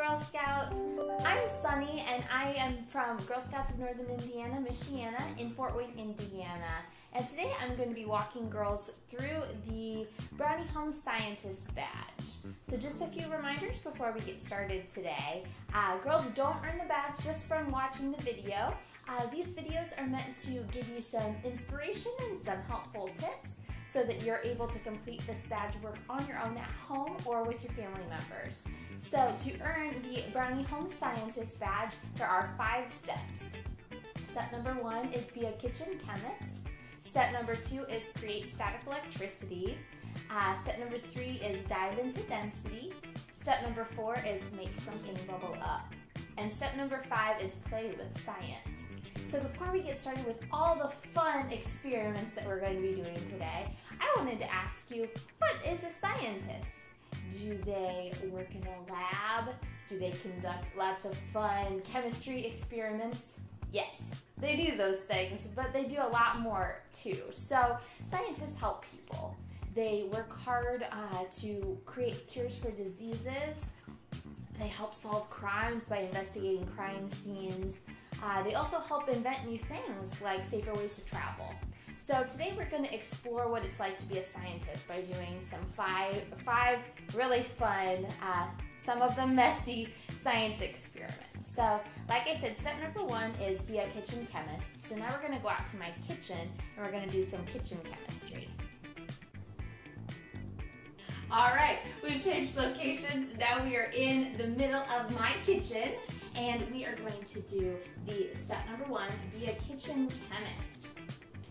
Girl Scouts. I'm Sunny and I am from Girl Scouts of Northern Indiana-Michiana in Fort Wayne, Indiana. And today I'm going to be walking girls through the Brownie Home Scientist badge. So just a few reminders before we get started today. Girls don't earn the badge just from watching the video. These videos are meant to give you some inspiration and some helpful tips so that you're able to complete this badge work on your own at home or with your family members. So to earn the Brownie Home Scientist badge, there are 5 steps. Step number 1 is be a kitchen chemist. Step number 2 is create static electricity. Step number 3 is dive into density. Step number 4 is make something bubble up. And step number 5 is play with science. So before we get started with all the fun experiments that we're going to be doing today, I wanted to ask you, what is a scientist? Do they work in a lab? Do they conduct lots of fun chemistry experiments? Yes, they do those things, but they do a lot more too. So scientists help people. They work hard to create cures for diseases. They help solve crimes by investigating crime scenes. They also help invent new things like safer ways to travel. So today we're going to explore what it's like to be a scientist by doing some five really fun, some of them messy science experiments. So like I said, step number 1 is be a kitchen chemist. So now we're going to go out to my kitchen and we're going to do some kitchen chemistry. All right, we've changed locations. Now we are in the middle of my kitchen and we are going to do the step number 1, be a kitchen chemist.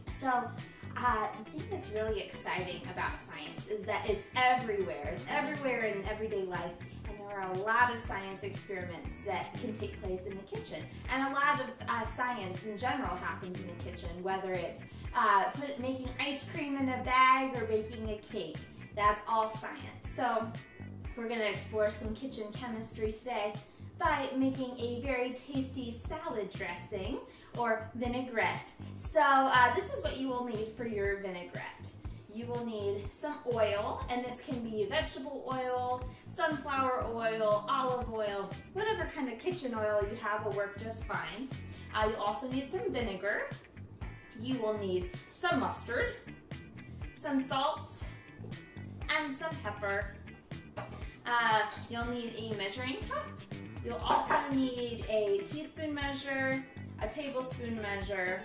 So the thing that's really exciting about science is that it's everywhere. It's everywhere in everyday life, and there are a lot of science experiments that can take place in the kitchen. And a lot of science in general happens in the kitchen, whether it's making ice cream in a bag or baking a cake. That's all science. So we're going to explore some kitchen chemistry today by making a very tasty salad dressing or vinaigrette. So this is what you will need for your vinaigrette. You will need some oil, and this can be vegetable oil, sunflower oil, olive oil, whatever kind of kitchen oil you have will work just fine. You'll also need some vinegar. You will need some mustard, some salt, and some pepper. You'll need a measuring cup. You'll also need a teaspoon measure, a tablespoon measure,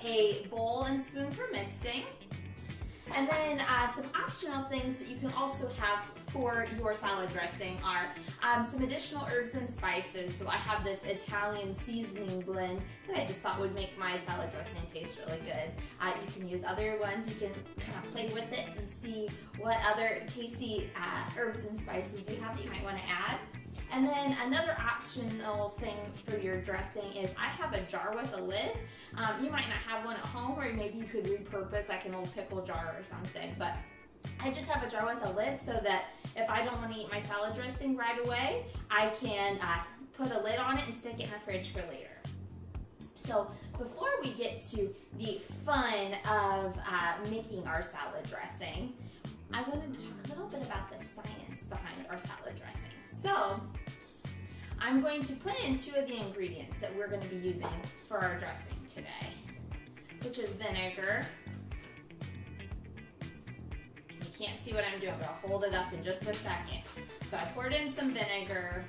a bowl and spoon for mixing, and then some optional things that you can also have for your salad dressing are some additional herbs and spices. So I have this Italian seasoning blend that I just thought would make my salad dressing taste really good. You can use other ones. You can kind of play with it and see what other tasty herbs and spices you have that you might want to add. And then another optional thing for your dressing is I have a jar with a lid. You might not have one at home, or maybe you could repurpose like an old pickle jar or something, but I just have a jar with a lid so that if I don't want to eat my salad dressing right away, I can put a lid on it and stick it in the fridge for later. So before we get to the fun of making our salad dressing, I wanted to talk a little bit about the science behind our salad dressing. So I'm going to put in 2 of the ingredients that we're going to be using for our dressing today, which is vinegar. You can't see what I'm doing, but I'll hold it up in just a second. So I poured in some vinegar.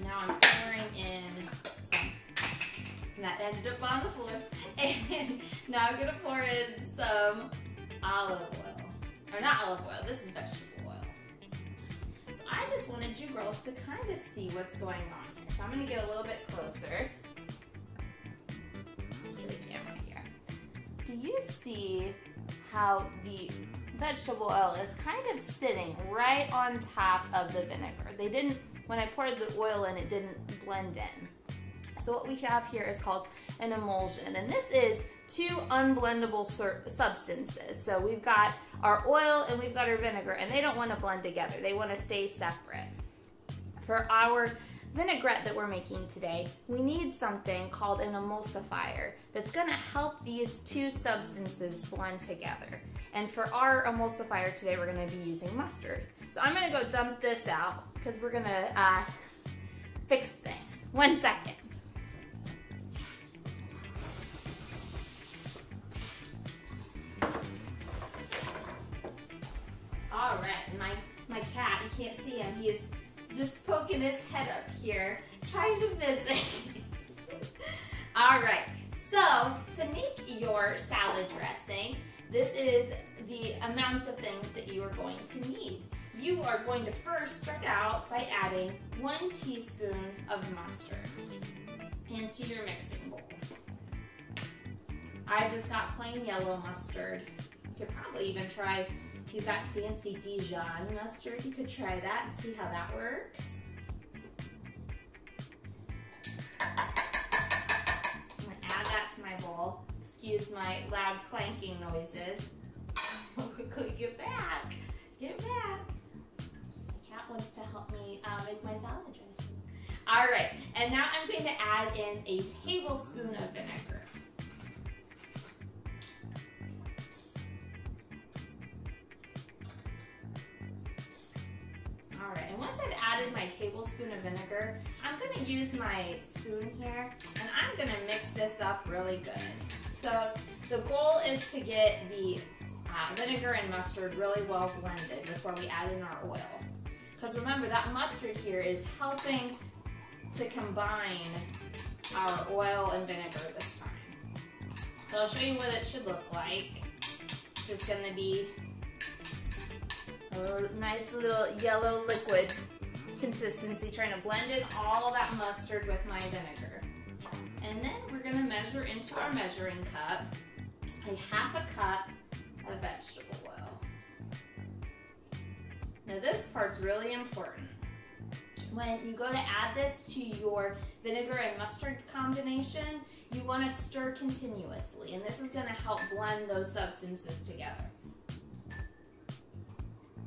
Now I'm pouring in some, and that ended up on the floor. And now I'm gonna pour in some olive oil, or not olive oil, this is vegetable oil. So I just wanted you girls to kind of see what's going on here. So I'm gonna get a little bit closer to the camera here. Do you see how the vegetable oil is kind of sitting right on top of the vinegar? They didn't, when I poured the oil in, it didn't blend in. So what we have here is called an emulsion, and this is 2 unblendable substances. So we've got our oil and we've got our vinegar, and they don't want to blend together. They want to stay separate. For our vinaigrette that we're making today, we need something called an emulsifier that's gonna help these two substances blend together. And for our emulsifier today, we're gonna be using mustard. So I'm gonna go dump this out because we're gonna fix this. 1 second. All right, and my cat, you can't see him, he is just poking his head up here, trying to visit. All right, so to make your salad dressing, this is the amounts of things that you are going to need. You are going to first start out by adding 1 teaspoon of mustard into your mixing bowl. I just got plain yellow mustard. You could probably even try, if you've got fancy Dijon mustard, you could try that and see how that works. I'm gonna add that to my bowl. Excuse my loud clanking noises. Quickly get back. Get back. The cat wants to help me make my salad dressing. All right, and now I'm going to add in a tablespoon of vinegar. All right, and once I've added my tablespoon of vinegar, I'm going to use my spoon here, and I'm going to mix this up really good. So the goal is to get the vinegar and mustard really well blended before we add in our oil. Because remember, that mustard here is helping to combine our oil and vinegar this time. So I'll show you what it should look like. It's just going to be a nice little yellow liquid consistency, trying to blend in all that mustard with my vinegar. And then we're going to measure into our measuring cup a 1/2 cup of vegetable oil. Now this part's really important. When you go to add this to your vinegar and mustard combination, you want to stir continuously, and this is going to help blend those substances together.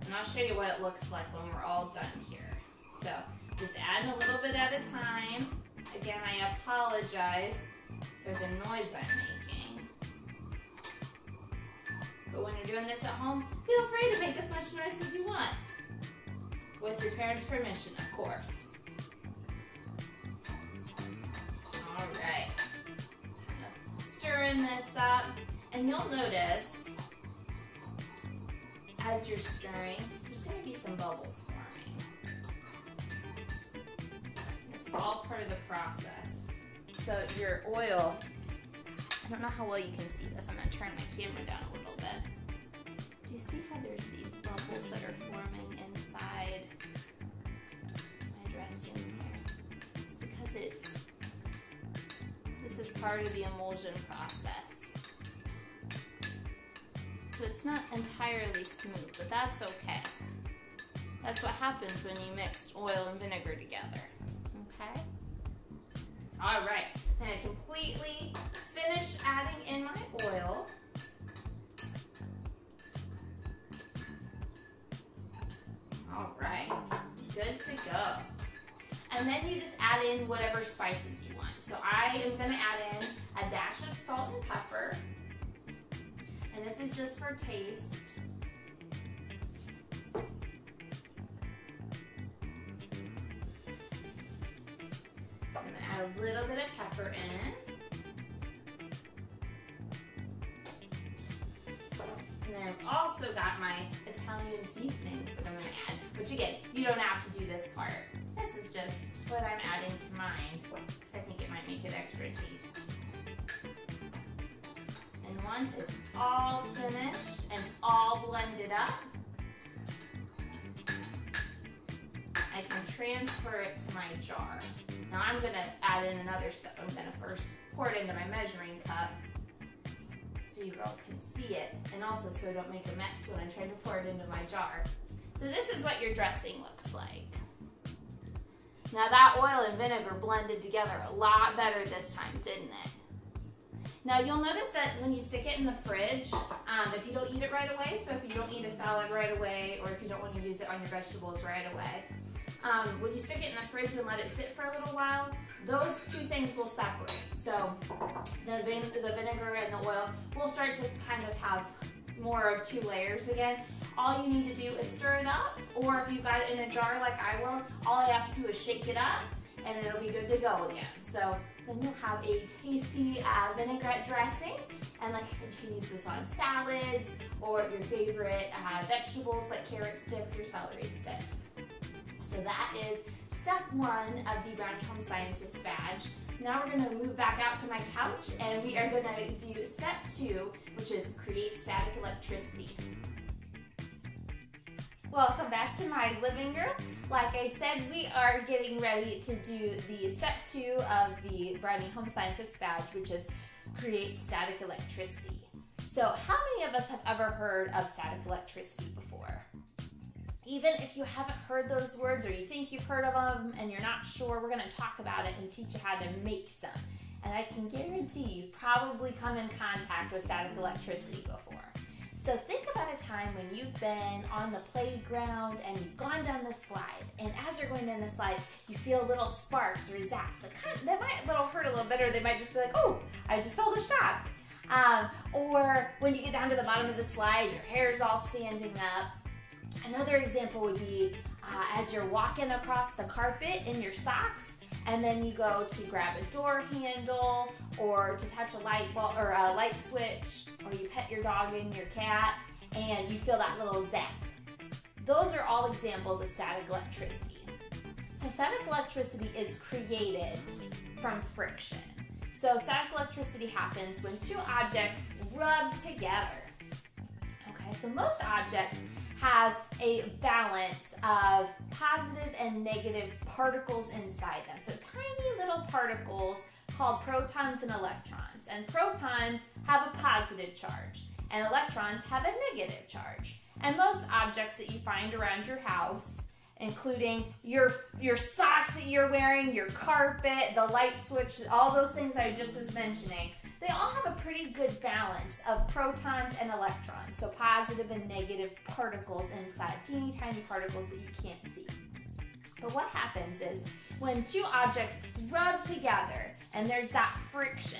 And I'll show you what it looks like when we're all done here. So just add a little bit at a time. Again, I apologize for the noise I'm making. But when you're doing this at home, feel free to make as much noise as you want. With your parents' permission, of course. All right. Stirring this up, and you'll notice as you're stirring, there's going to be some bubbles forming. This is all part of the process. So your oil, I don't know how well you can see this. I'm going to turn my camera down a little bit. Do you see how there's these bubbles that are forming inside my dressing here? It's because this is part of the emulsion process. So it's not entirely smooth, but that's okay. That's what happens when you mix oil and vinegar together, okay? All right, and I completely finished adding in my oil. All right, good to go. And then you just add in whatever spices you want. So I am gonna add in a dash of salt and pepper. And this is just for taste. I'm gonna add a little bit of pepper in. And then I've also got my Italian seasonings that I'm gonna add, which again, you don't have to do this part. This is just what I'm adding to mine, because I think it might make it extra tasty. And once it's all finished and all blended up, I can transfer it to my jar. Now I'm gonna add in another step. I'm gonna first pour it into my measuring cup so you girls can see it, and also so I don't make a mess when I'm trying to pour it into my jar. So this is what your dressing looks like. Now that oil and vinegar blended together a lot better this time, didn't it? Now you'll notice that when you stick it in the fridge, if you don't eat it right away, so if you don't eat a salad right away, or if you don't want to use it on your vegetables right away, when you stick it in the fridge and let it sit for a little while, those two things will separate. So the vinegar and the oil will start to kind of have more of two layers again. All you need to do is stir it up, or if you've got it in a jar like I will, all I have to do is shake it up and it'll be good to go again. So then you'll have a tasty vinaigrette dressing, and like I said, you can use this on salads or your favorite vegetables like carrot sticks or celery sticks. So that is step one of the Brownie Home Scientist badge. Now we're going to move back out to my couch and we are going to do step two, which is create static electricity. Welcome back to my living room. Like I said, we are getting ready to do the step two of the Brownie Home Scientist badge, which is create static electricity. So how many of us have ever heard of static electricity before? Even if you haven't heard those words or you think you've heard of them and you're not sure, we're going to talk about it and teach you how to make some. And I can guarantee you've probably come in contact with static electricity before. So think about a time when you've been on the playground and you've gone down the slide, and as you're going down the slide, you feel little sparks or zaps. They might hurt a little bit, or they might just be like, oh, I just felt a shock. Or when you get down to the bottom of the slide, your hair is all standing up. Another example would be as you're walking across the carpet in your socks, and then you go to grab a door handle or to touch a light bulb or a light switch, or you pet your dog and your cat and you feel that little zap. Those are all examples of static electricity. So static electricity is created from friction. So static electricity happens when two objects rub together. Okay, so most objects have a balance of positive and negative particles inside them. So tiny little particles called protons and electrons. And protons have a positive charge, and electrons have a negative charge. And most objects that you find around your house, including your socks that you're wearing, your carpet, the light switch, all those things I just was mentioning, they all have a pretty good balance of protons and electrons, so positive and negative particles inside, teeny tiny particles that you can't see. But what happens is when two objects rub together and there's that friction,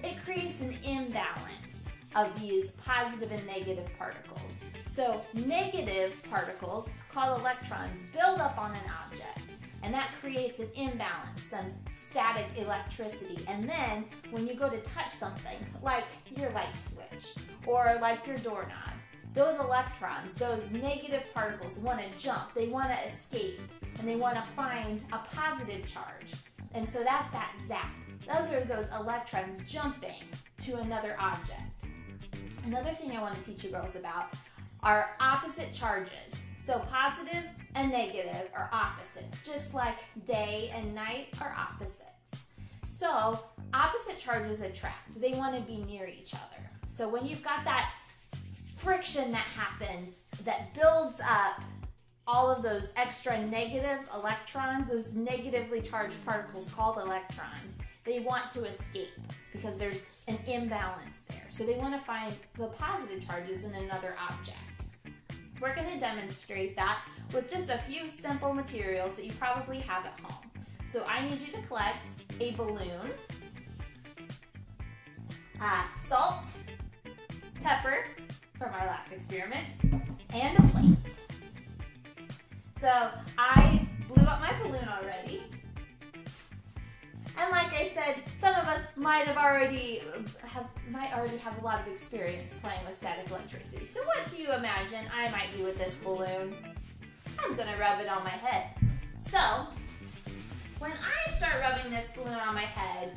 it creates an imbalance of these positive and negative particles. So negative particles, called electrons, build up on an object, and that creates an imbalance, some static electricity. And then when you go to touch something, like your light switch or like your doorknob, those electrons, those negative particles want to jump, they want to escape, and they want to find a positive charge. And so that's that zap. Those are those electrons jumping to another object. Another thing I want to teach you girls about are opposite charges. So positive and negative are opposites, just like day and night are opposites. So opposite charges attract. They want to be near each other. So when you've got that friction that happens that builds up all of those extra negative electrons, those negatively charged particles called electrons, they want to escape because there's an imbalance there. So they want to find the positive charges in another object. We're going to demonstrate that with just a few simple materials that you probably have at home. So I need you to collect a balloon, salt, pepper from our last experiment, and a plate. So I blew up my balloon already. And like I said, some of us might already have a lot of experience playing with static electricity. So what do you imagine I might do with this balloon? I'm gonna rub it on my head. So when I start rubbing this balloon on my head,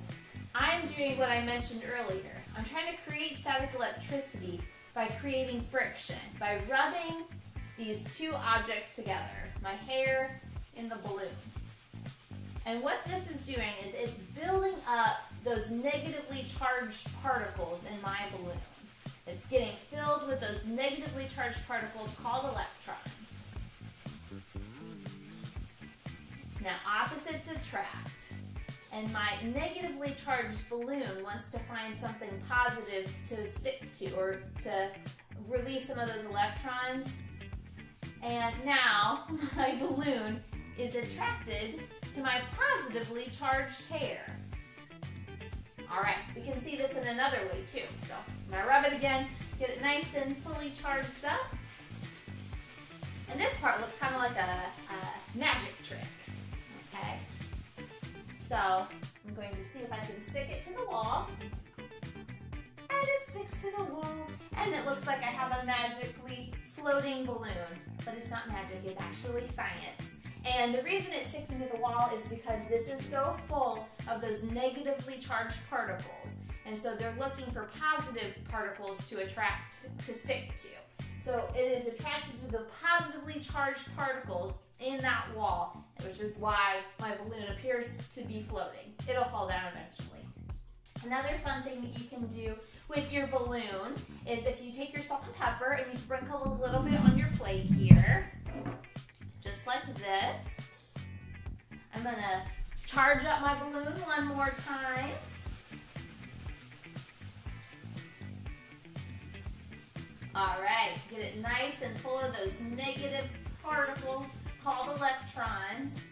I'm doing what I mentioned earlier. I'm trying to create static electricity by creating friction, by rubbing these two objects together, my hair and the balloon. And what this is doing is it's building up those negatively charged particles in my balloon. It's getting filled with those negatively charged particles called electrons. Now opposites attract. And my negatively charged balloon wants to find something positive to stick to or to release some of those electrons. And now my balloon is attracted to my positively charged hair. All right, we can see this in another way too. So I'm gonna rub it again, get it nice and fully charged up. And this part looks kind of like a magic trick, okay? So I'm going to see if I can stick it to the wall. And it sticks to the wall. And it looks like I have a magically floating balloon. But it's not magic, it's actually science. And the reason it's sticking to the wall is because this is so full of those negatively charged particles. And so they're looking for positive particles to stick to. So it is attracted to the positively charged particles in that wall, which is why my balloon appears to be floating. It'll fall down eventually. Another fun thing that you can do with your balloon is if you take your salt and pepper and you sprinkle a little bit on your plate here, just like this. I'm gonna charge up my balloon one more time. All right, get it nice and full of those negative particles called electrons.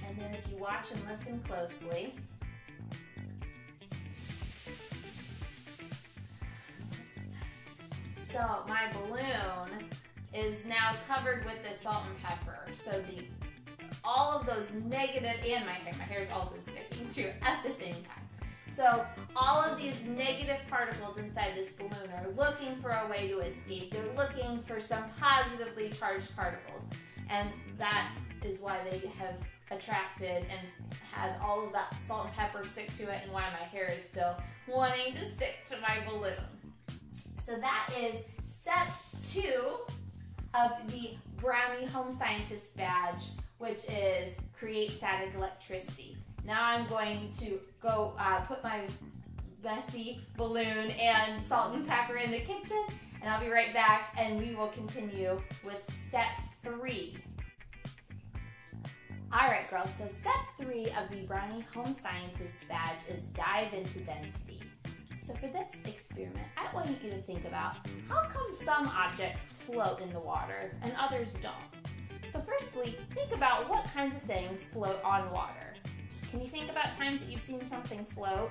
And then if you watch and listen closely, so my balloon is now covered with the salt and pepper. So all of those negative, and my hair is also sticking too at the same time. So all of these negative particles inside this balloon are looking for a way to escape. They're looking for some positively charged particles. And that is why they have attracted and had all of that salt and pepper stick to it, and why my hair is still wanting to stick to my balloon. So that is step 2 of the Brownie Home Scientist badge, which is create static electricity. Now I'm going to go put my messy balloon and salt and pepper in the kitchen, and I'll be right back, and we will continue with step 3. All right, girls, so step 3 of the Brownie Home Scientist badge is dive into density. So for this experiment, I want you to think about how come some objects float in the water and others don't. So firstly, think about what kinds of things float on water. Can you think about times that you've seen something float?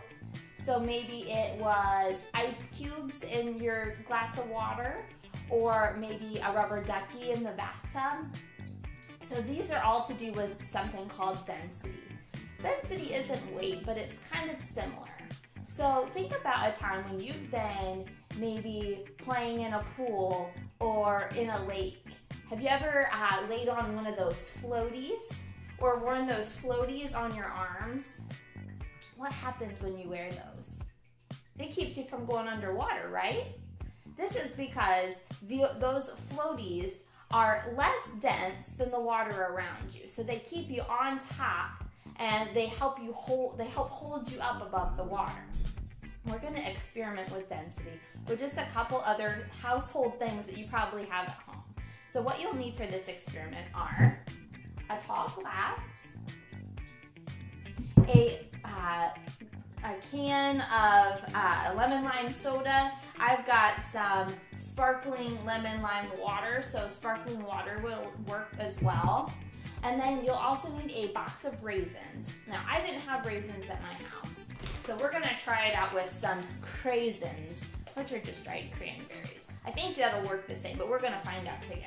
So maybe it was ice cubes in your glass of water, or maybe a rubber ducky in the bathtub. So these are all to do with something called density. Density isn't weight, but it's kind of similar. So think about a time when you've been maybe playing in a pool or in a lake. Have you ever laid on one of those floaties or worn those floaties on your arms? What happens when you wear those? They keep you from going underwater, right? This is because those floaties are less dense than the water around you. So they keep you on top, and they help hold you up above the water. We're going to experiment with density with just a couple other household things that you probably have at home. So what you'll need for this experiment are a tall glass, a can of lemon lime soda. I've got some sparkling lemon lime water, so sparkling water will work as well. And then you'll also need a box of raisins. Now, I didn't have raisins at my house, so we're gonna try it out with some craisins, which are just dried cranberries. I think that'll work the same, but we're gonna find out together.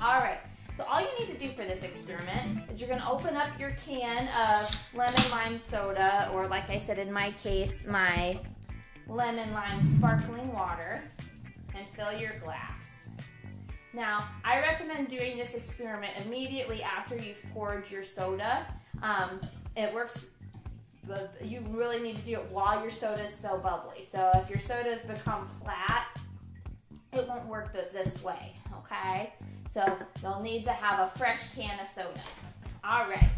All right, so all you need to do for this experiment is you're gonna open up your can of lemon lime soda, or like I said in my case, my lemon lime sparkling water, and fill your glass. Now, I recommend doing this experiment immediately after you've poured your soda. It works, but you really need to do it while your soda is still bubbly. So if your soda has become flat, it won't work this way, okay? So you'll need to have a fresh can of soda. All right,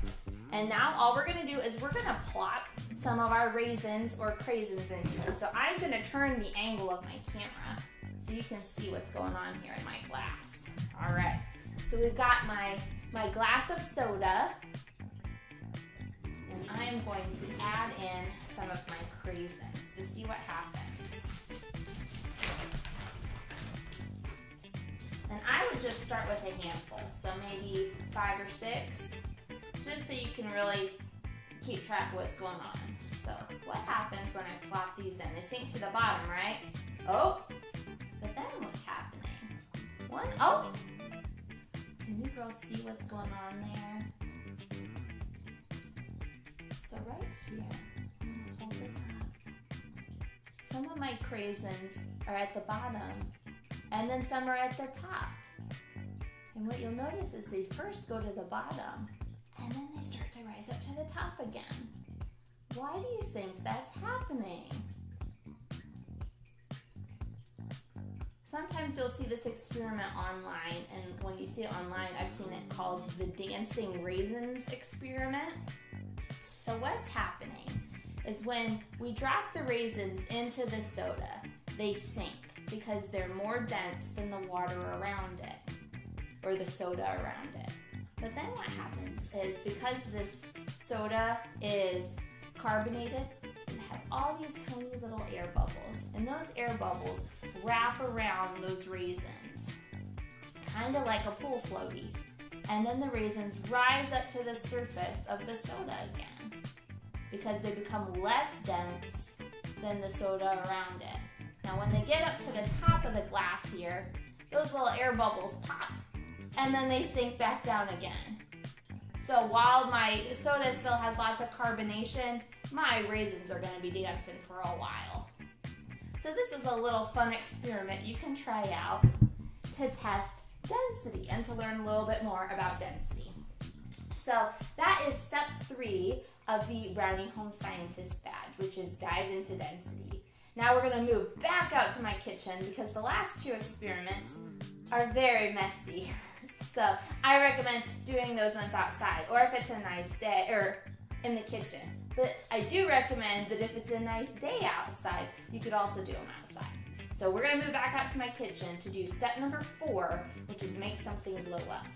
and now all we're gonna do is we're gonna plop some of our raisins or craisins into it. So I'm gonna turn the angle of my camera so you can see what's going on here in my glass. All right, so we've got my glass of soda, and I am going to add in some of my craisins to see what happens. And I would just start with a handful, so maybe 5 or 6, just so you can really keep track of what's going on. So what happens when I plop these in? They sink to the bottom, right? Oh, but then what's happening? One, oh! Can you girls see what's going on there? So right here, I'm gonna hold this up. Some of my craisins are at the bottom, and then some are at the top. And what you'll notice is they first go to the bottom, and then they start to rise up to the top again. Why do you think that's happening? Sometimes you'll see this experiment online, and when you see it online, I've seen it called the dancing raisins experiment. So what's happening is when we drop the raisins into the soda, they sink because they're more dense than the water around it, or the soda around it. But then what happens is, because this soda is carbonated, it has all these tiny little air bubbles, and those air bubbles wrap around those raisins, kind of like a pool floaty. And then the raisins rise up to the surface of the soda again, because they become less dense than the soda around it. Now when they get up to the top of the glass here, those little air bubbles pop, and then they sink back down again. So while my soda still has lots of carbonation, my raisins are going to be dancing for a while. So this is a little fun experiment you can try out to test density and to learn a little bit more about density. So that is step 3 of the Brownie Home Scientist badge, which is dive into density. Now we're going to move back out to my kitchen because the last 2 experiments are very messy. So I recommend doing those ones outside, or if it's a nice day, or in the kitchen. But I do recommend that if it's a nice day outside, you could also do them outside. So we're going to move back out to my kitchen to do step number 4, which is make something blow up.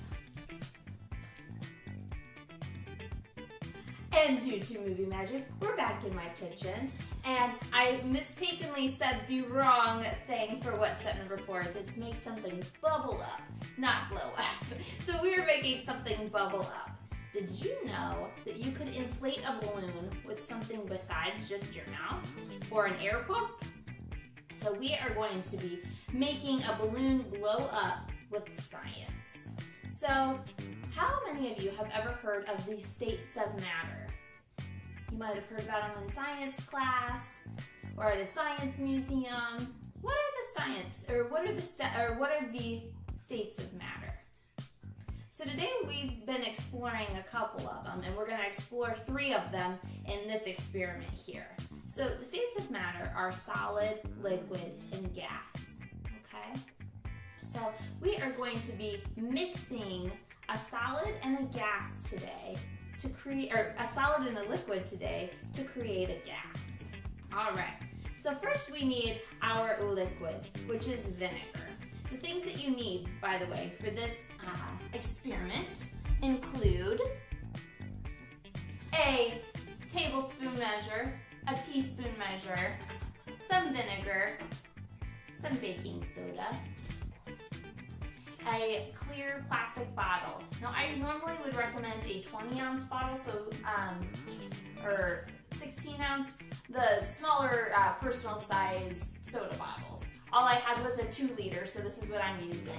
And due to movie magic, we're back in my kitchen, and I mistakenly said the wrong thing for what step number 4 is. It's make something bubble up, not blow up. So we are making something bubble up. Did you know that you could inflate a balloon with something besides just your mouth, or an air pump? So we are going to be making a balloon blow up with science. So how many of you have ever heard of the states of matter? You might have heard about them in science class or at a science museum. What are the states of matter? So today we've been exploring a couple of them, and we're going to explore 3 of them in this experiment here. So the states of matter are solid, liquid, and gas. Okay? So we are going to be mixing a solid and a gas today to create, or a solid and a liquid today to create a gas. All right. So first we need our liquid, which is vinegar. The things that you need, by the way, for this experiment include a tablespoon measure, a teaspoon measure, some vinegar, some baking soda, a clear plastic bottle. Now I normally would recommend a 20-ounce bottle, so or 16-ounce, the smaller personal size soda bottles. All I had was a 2-liter, so this is what I'm using.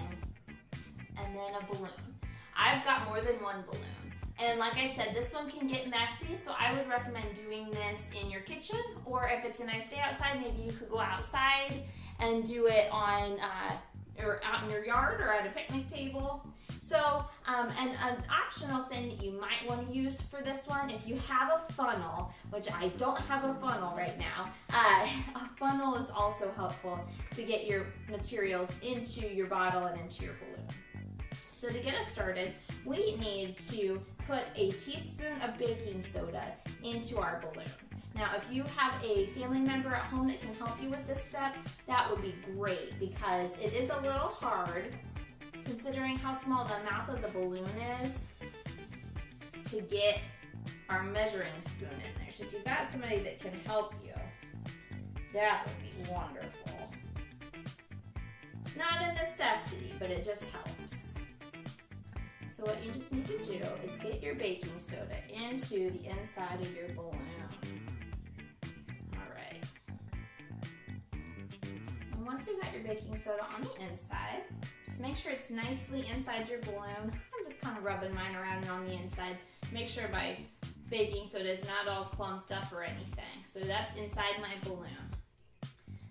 And then a balloon. I've got more than 1 balloon. And like I said, this one can get messy, so I would recommend doing this in your kitchen, or if it's a nice day outside, maybe you could go outside and do it on, or out in your yard or at a picnic table. So, and an optional thing that you might want to use for this one, if you have a funnel, which I don't have a funnel right now, a funnel is also helpful to get your materials into your bottle and into your balloon. So to get us started, we need to put a teaspoon of baking soda into our balloon. Now, if you have a family member at home that can help you with this step, that would be great because it is a little hard, considering how small the mouth of the balloon is, to get our measuring spoon in there. So if you've got somebody that can help you, that would be wonderful. So not a necessity, but it just helps. So what you just need to do is get your baking soda into the inside of your balloon. All right. And once you got your baking soda on the inside, just make sure it's nicely inside your balloon. I'm just kind of rubbing mine around on the inside. Make sure my baking soda is not all clumped up or anything. So that's inside my balloon.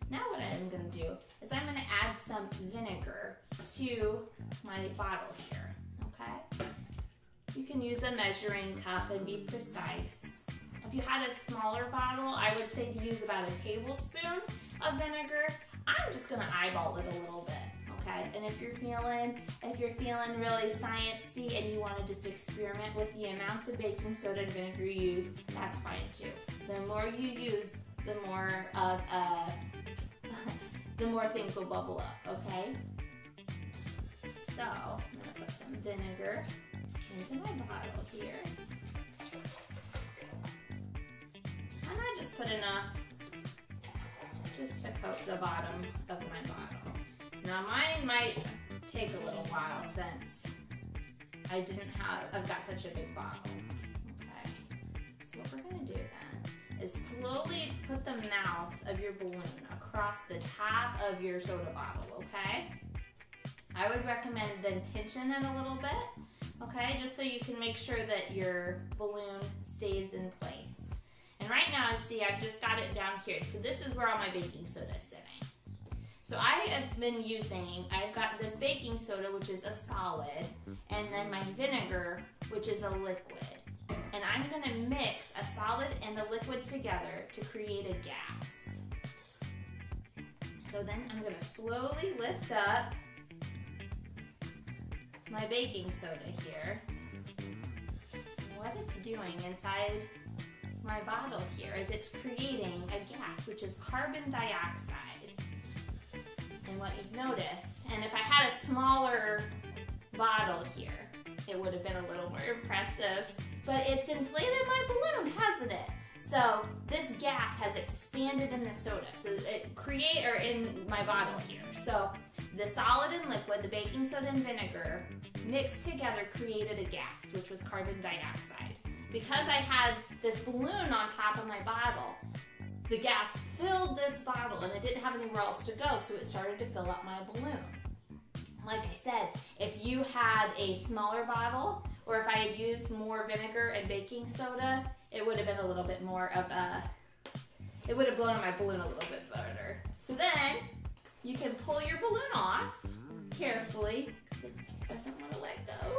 Now what I'm going to do is I'm going to add some vinegar to my bottle here, okay? You can use a measuring cup and be precise. If you had a smaller bottle, I would say to use about a tablespoon of vinegar. I'm just going to eyeball it a little bit, okay? And if you're feeling really sciencey and you want to just experiment with the amounts of baking soda and vinegar you use, that's fine too. The more you use, the more of the more things will bubble up, okay? So, I'm gonna put some vinegar into my bottle here. And I just put enough just to coat the bottom of my bottle. Now mine might take a little while since I've got such a big bottle. Okay, so what we're gonna do then is slowly put the mouth of your balloon across the top of your soda bottle, okay? I would recommend then pinching it a little bit, okay? Just so you can make sure that your balloon stays in place. And right now, see, I've just got it down here. So this is where all my baking soda is sitting. So I've got this baking soda, which is a solid, and then my vinegar, which is a liquid. And I'm gonna mix a solid and a liquid together to create a gas. So then I'm gonna slowly lift up my baking soda here. What it's doing inside my bottle here is it's creating a gas, which is carbon dioxide. And what you've noticed, and if I had a smaller bottle here, it would have been a little more impressive, but it's inflated my balloon, hasn't it? So this gas has expanded in the soda, so in my bottle here. So the solid and liquid, the baking soda and vinegar, mixed together created a gas, which was carbon dioxide. Because I had this balloon on top of my bottle, the gas filled this bottle and it didn't have anywhere else to go, so it started to fill up my balloon. Like I said, if you had a smaller bottle, or if I had used more vinegar and baking soda, it would have been a little bit more of it would have blown my balloon a little bit better. So then, you can pull your balloon off carefully. It doesn't want to let go.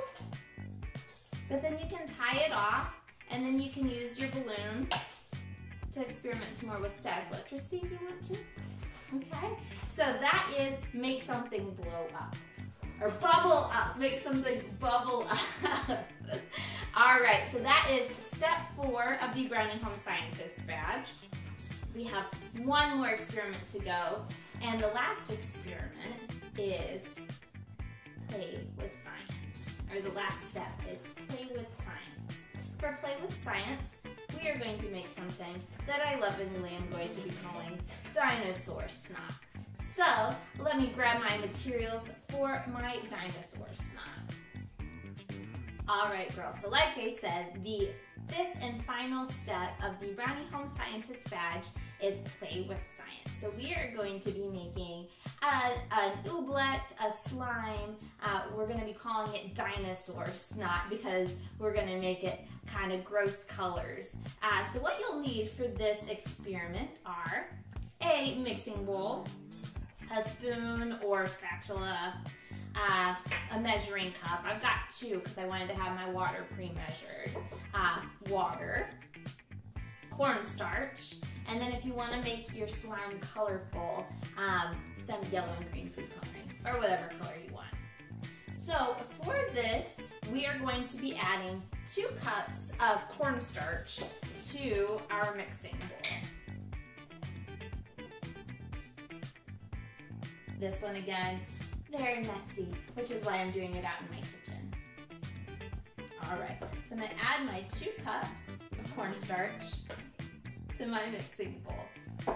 But then you can tie it off, and then you can use your balloon to experiment some more with static electricity if you want to. Okay? So that is make something blow up. Or bubble up. Make something bubble up. Alright, so that is step 4 of the Brownie Home Scientist badge. We have one more experiment to go. And the last experiment is play with science. Or the last step is play with science. For play with science, we are going to make something that I lovingly am going to be calling dinosaur snot. So, let me grab my materials for my dinosaur snot. Alright girls, so like I said, the 5th and final step of the Brownie Home Scientist badge is play with science. So we are going to be making an oobleck, a slime. We're going to be calling it dinosaur snot because we're going to make it kind of gross colors. So what you'll need for this experiment are a mixing bowl, a spoon or spatula, a measuring cup. I've got 2 because I wanted to have my water pre-measured. Water, cornstarch, and then if you want to make your slime colorful, some yellow and green food coloring, or whatever color you want. So for this, we are going to be adding 2 cups of cornstarch to our mixing bowl. This one again, very messy, which is why I'm doing it out in my kitchen. Alright, so I'm going to add my 2 cups of cornstarch to my mixing bowl.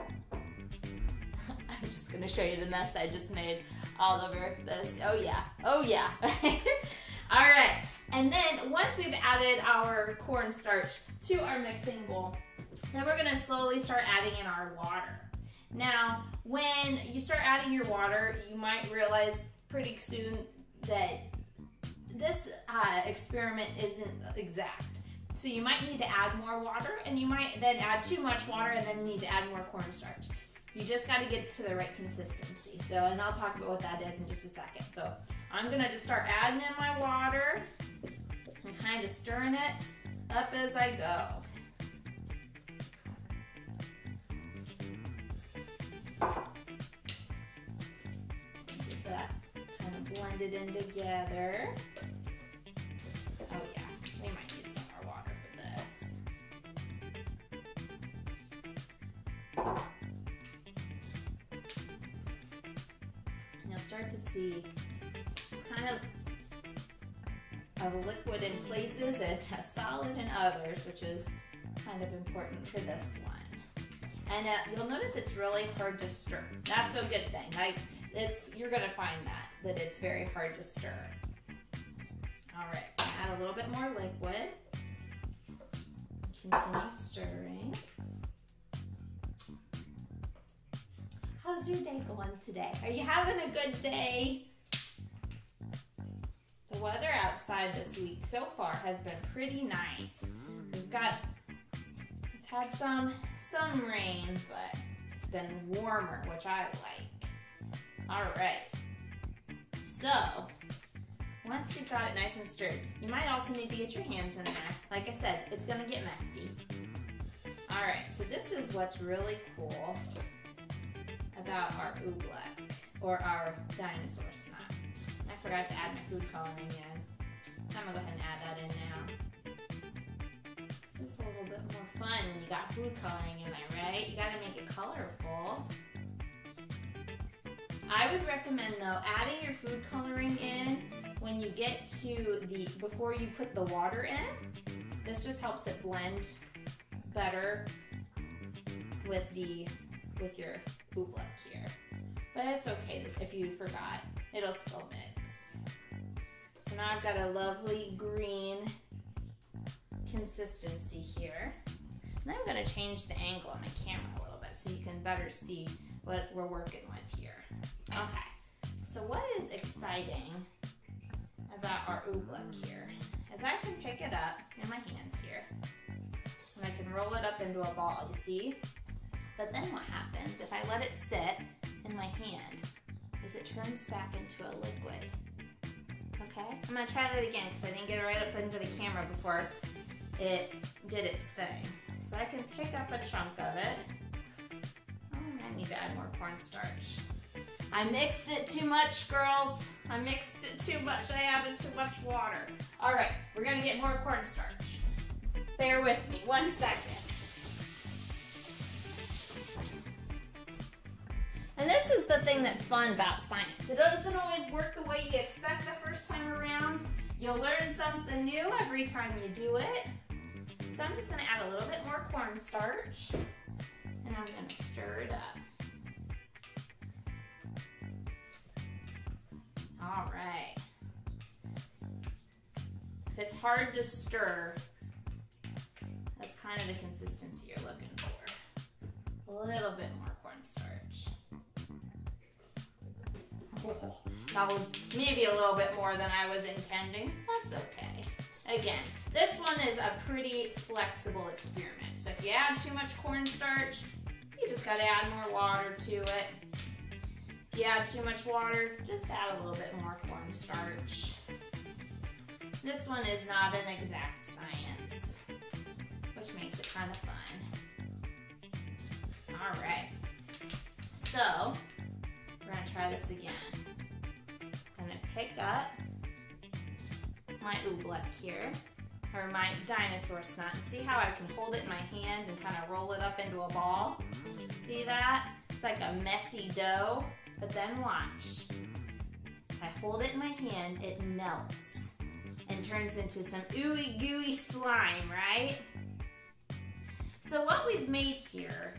I'm just going to show you the mess I just made. all over this. Oh yeah, oh yeah. All right, and then once we've added our cornstarch to our mixing bowl, then we're gonna slowly start adding in our water. Now, when you start adding your water, you might realize pretty soon that this experiment isn't exact. So you might need to add more water, and you might then add too much water and then need to add more cornstarch. You just gotta get to the right consistency. So, and I'll talk about what that is in just a second. So I'm gonna just start adding in my water and kind of stirring it up as I go. Get that kind of blended in together. Oh yeah, we might need some more water for this. And you'll start to see it's kind of a liquid in places and a solid in others, which is kind of important for this one. And you'll notice it's really hard to stir. That's a good thing. Like you're gonna find that it's very hard to stir. All right, so add a little bit more liquid. Continue stirring. How's your day going today? Are you having a good day? The weather outside this week so far has been pretty nice. We've had some rain, but it's been warmer, which I like. All right. So, once you've got it nice and stirred, you might also need to get your hands in there. Like I said, it's gonna get messy. All right, so this is what's really cool about our oobleck, or our dinosaur snot. I forgot to add my food coloring in, so I'm gonna go ahead and add that in now. This is a little bit more fun when you got food coloring in there, right? You gotta make it colorful. I would recommend though, adding your food coloring in when you get to before you put the water in. This just helps it blend better with your oobleck here. But it's okay if you forgot, it'll still mix. So now I've got a lovely green consistency here. Now I'm gonna change the angle on my camera a little bit so you can better see what we're working with here. Okay, so what is exciting about our oobleck here is I can pick it up in my hands here and I can roll it up into a ball, you see? But then what happens if I let it sit in my hand is it turns back into a liquid. Okay, I'm gonna try that again because I didn't get it right up into the camera before it did its thing. So I can pick up a chunk of it. Oh, I need to add more cornstarch. I mixed it too much, girls. I mixed it too much. I added too much water. All right, we're gonna get more cornstarch. Bear with me 1 second. And this is the thing that's fun about science. It doesn't always work the way you expect the first time around. You'll learn something new every time you do it. So I'm just gonna add a little bit more cornstarch and I'm gonna stir it up. All right. If it's hard to stir, that's kind of the consistency you're looking for. A little bit more cornstarch. Oh, that was maybe a little bit more than I was intending. That's okay. Again, this one is a pretty flexible experiment. So if you add too much cornstarch, you just gotta add more water to it. If you add too much water, just add a little bit more cornstarch. This one is not an exact science, which makes it kind of fun. All right, so we're gonna try this again. I'm gonna pick up my oobleck here, or my dinosaur snot, and see how I can hold it in my hand and kind of roll it up into a ball? See that? It's like a messy dough, but then watch. If I hold it in my hand, it melts and turns into some ooey gooey slime, right? So what we've made here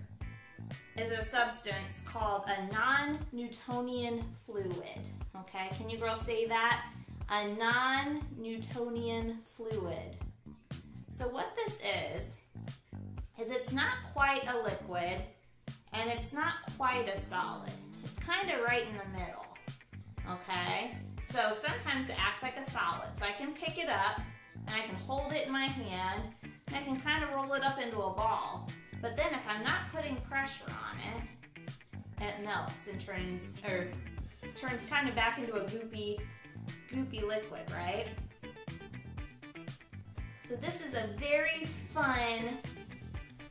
is a substance called a non-Newtonian fluid. Okay, can you girls say that? A non-Newtonian fluid. So what this is it's not quite a liquid and it's not quite a solid. It's kind of right in the middle, okay? So sometimes it acts like a solid. So I can pick it up and I can hold it in my hand and I can kind of roll it up into a ball. But then if I'm not putting pressure on it, it melts and turns kind of back into a goopy liquid, right? So this is a very fun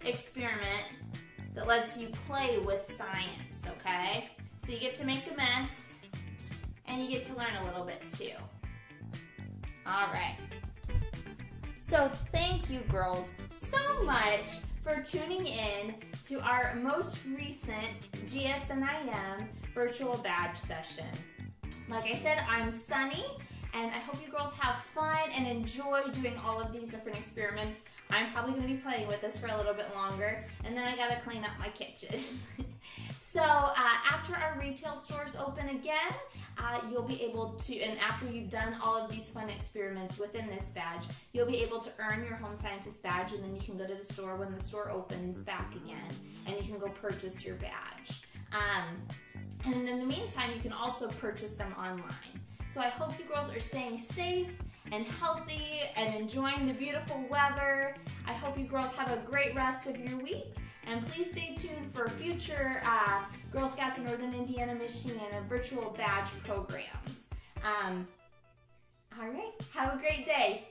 experiment that lets you play with science, okay? So you get to make a mess and you get to learn a little bit too. All right. So thank you girls so much for tuning in to our most recent GSNIM virtual badge session. Like I said, I'm Sunny, and I hope you girls have fun and enjoy doing all of these different experiments. I'm probably going to be playing with this for a little bit longer, and then I got to clean up my kitchen. So after our retail stores open again, you'll be able to, and after you've done all of these fun experiments within this badge, you'll be able to earn your home scientist badge, and then you can go to the store when the store opens back again, and you can go purchase your badge. And in the meantime, you can also purchase them online. So I hope you girls are staying safe and healthy and enjoying the beautiful weather. I hope you girls have a great rest of your week. And please stay tuned for future Girl Scouts in Northern Indiana-Michiana virtual badge programs. All right, have a great day.